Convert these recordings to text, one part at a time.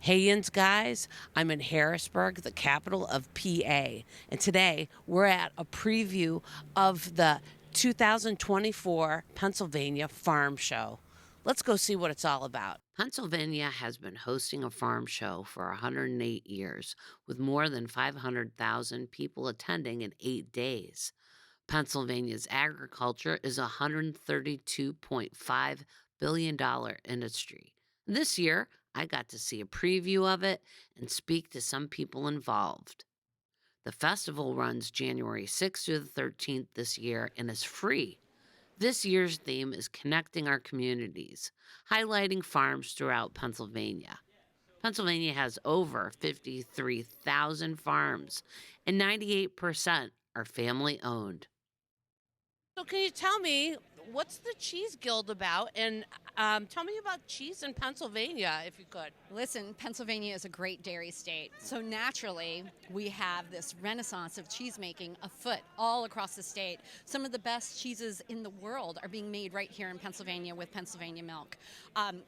Hey, guys, I'm in Harrisburg, the capital of PA, and today we're at a preview of the 2024 Pennsylvania Farm Show. Let's go see what it's all about. Pennsylvania has been hosting a farm show for 108 years, with more than 500,000 people attending in 8 days. Pennsylvania's agriculture is a $132.5 billion industry. This year, I got to see a preview of it and speak to some people involved. The festival runs January 6th through the 13th this year and is free. This year's theme is connecting our communities, highlighting farms throughout Pennsylvania. Pennsylvania has over 53,000 farms, and 98% are family owned. So can you tell me, what's the Cheese Guild about? And tell me about cheese in Pennsylvania, if you could. Listen, Pennsylvania is a great dairy state. So naturally, we have this renaissance of cheese making afoot all across the state. Some of the best cheeses in the world are being made right here in Pennsylvania with Pennsylvania milk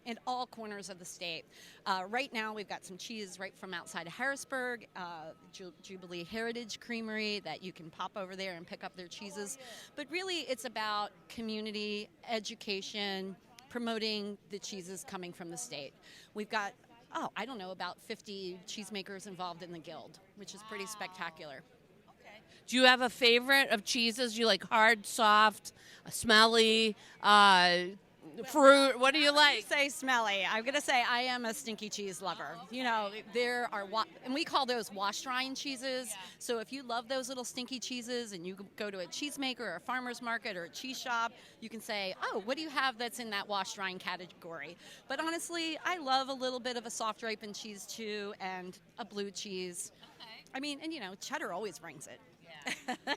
in all corners of the state. Right now, we've got some cheese right from outside of Harrisburg, Jubilee Heritage Creamery, that you can pop over there and pick up their cheeses. But really, it's about community, education, promoting the cheeses coming from the state. We've got, about 50 cheesemakers involved in the guild, which is pretty spectacular. Okay. Do you have a favorite of cheeses? You like hard, soft, smelly, fruit? What do you like? Say smelly. I'm going to say I am a stinky cheese lover. Okay. You know, there are, and we call those wash drying cheeses. Yeah. So if you love those little stinky cheeses and you go to a cheesemaker or a farmer's market or a cheese shop, you can say, oh, what do you have that's in that wash drying category? But honestly, I love a little bit of a soft ripened cheese too, and a blue cheese. Okay. I mean, and cheddar always brings it. Yeah.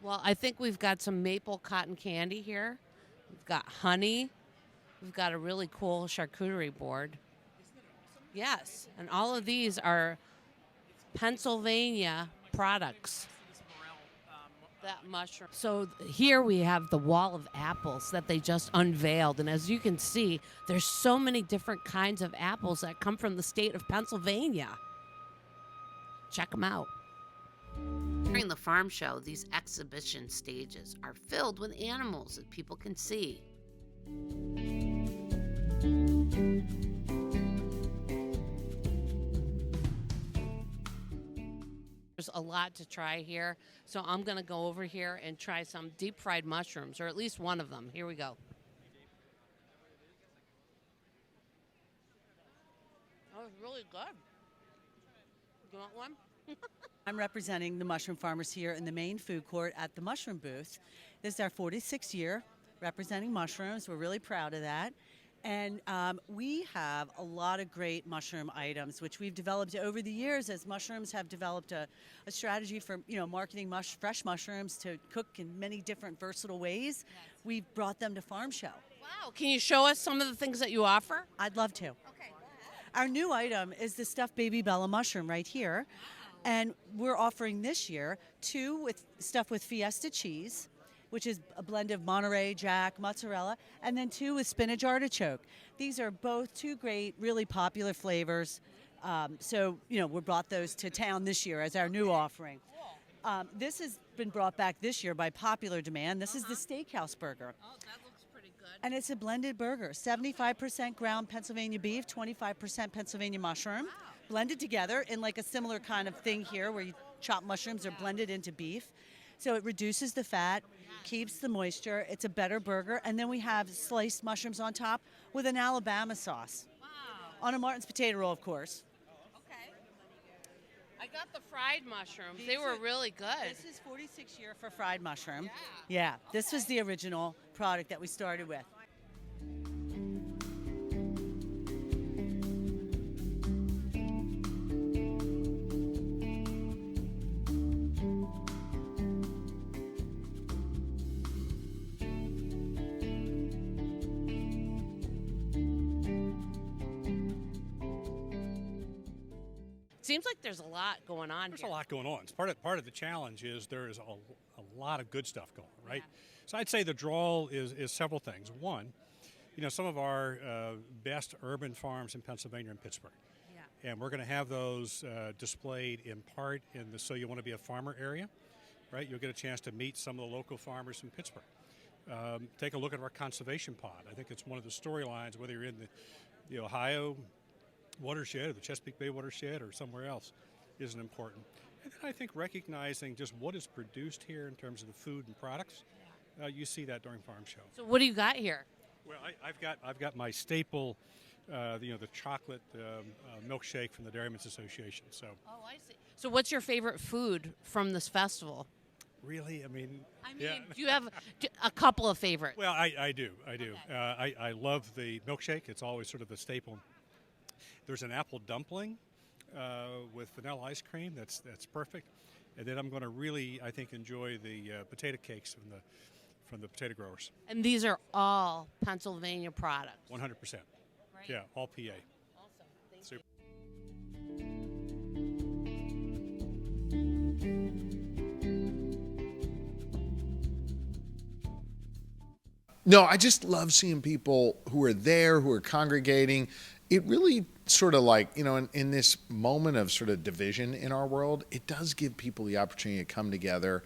Well, I think we've got some maple cotton candy here. We've got honey. We've got a really cool charcuterie board. Yes, and all of these are Pennsylvania products. That mushroom. So here we have the wall of apples that they just unveiled. And as you can see, there's so many different kinds of apples that come from the state of Pennsylvania. Check them out. During the farm show, these exhibition stages are filled with animals that people can see. There's a lot to try here, so I'm going to go over here and try some deep fried mushrooms, or at least one of them. Here we go. Oh, it's really good. You want one? I'm representing the mushroom farmers here in the main food court at the mushroom booth. This is our 46th year representing mushrooms. We're really proud of that. And we have a lot of great mushroom items, which we've developed over the years as mushrooms have developed a strategy for marketing fresh mushrooms to cook in many different versatile ways. Yes. We've brought them to Farm Show. Wow. Can you show us some of the things that you offer? I'd love to. Okay. Our new item is the stuffed baby Bella mushroom right here. And we're offering this year 2 stuffed with Fiesta cheese, which is a blend of Monterey Jack, mozzarella, and then 2 with spinach artichoke. These are both 2 great, really popular flavors. We brought those to town this year as our new offering. This has been brought back this year by popular demand. This is the steakhouse burger. Oh, that looks pretty good. And it's a blended burger, 75% ground Pennsylvania beef, 25% Pennsylvania mushroom. Wow. Blended together in like a similar kind of thing here where you chop mushrooms are blended into beef. So it reduces the fat, keeps the moisture. It's a better burger. And then we have sliced mushrooms on top with an Alabama sauce. Wow. On a Martin's potato roll, of course. Okay. I got the fried mushrooms. They were really good. This is 46th year for fried mushroom. Yeah. This was the original product that we started with. seems like there's a lot going on There's here. a lot going on. It's part of the challenge is there is a lot of good stuff going on, right? Yeah. So I'd say the draw is several things. One, some of our best urban farms in Pennsylvania and Pittsburgh. Yeah. And we're going to have those displayed in part in the So You Want to Be a Farmer area, right? You'll get a chance to meet some of the local farmers in Pittsburgh. Take a look at our conservation pod. I think it's one of the storylines, whether you're in the Ohio watershed or the Chesapeake Bay watershed or somewhere else, is important. And then I think recognizing just what is produced here in terms of the food and products, you see that during Farm Show. So what do you got here? Well, I've got my staple, the chocolate milkshake from the Dairymen's Association. So Oh, I see. So what's your favorite food from this festival? really, I mean, Do you have a couple of favorites? well, I do. Okay. I love the milkshake. It's always sort of a staple. There's an apple dumpling with vanilla ice cream. That's perfect. And then I'm going to really, I think, enjoy the potato cakes from the potato growers. And these are all Pennsylvania products. 100%. Right. Yeah, all PA. Awesome. Thank Super. you. No, I just love seeing people who are there, who are congregating. It really sort of like, in this moment of sort of division in our world, it does give people the opportunity to come together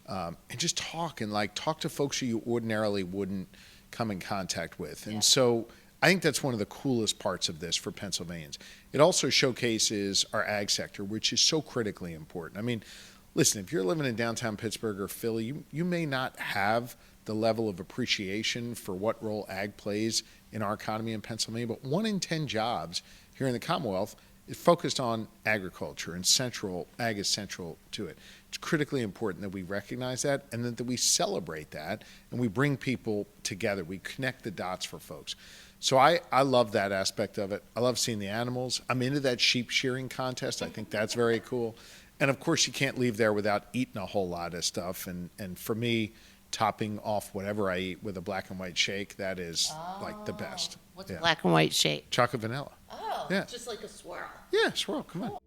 and just talk and talk to folks who you ordinarily wouldn't come in contact with. And so I think that's one of the coolest parts of this for Pennsylvanians. It also showcases our ag sector, which is so critically important. I mean, listen, if you're living in downtown Pittsburgh or Philly, you may not have the level of appreciation for what role ag plays in our economy in Pennsylvania, but 1 in 10 jobs here in the Commonwealth is focused on agriculture, and ag is central to it. It's critically important that we recognize that and that we celebrate that and we bring people together. We connect the dots for folks. So I love that aspect of it. I love seeing the animals. I'm into that sheep shearing contest. I think that's very cool. And of course, you can't leave there without eating a whole lot of stuff. And for me, topping off whatever I eat with a black and white shake, that is like the best. What's a black and white shake? Chocolate vanilla. Oh, Yeah. just like a swirl. Yeah, swirl, come on.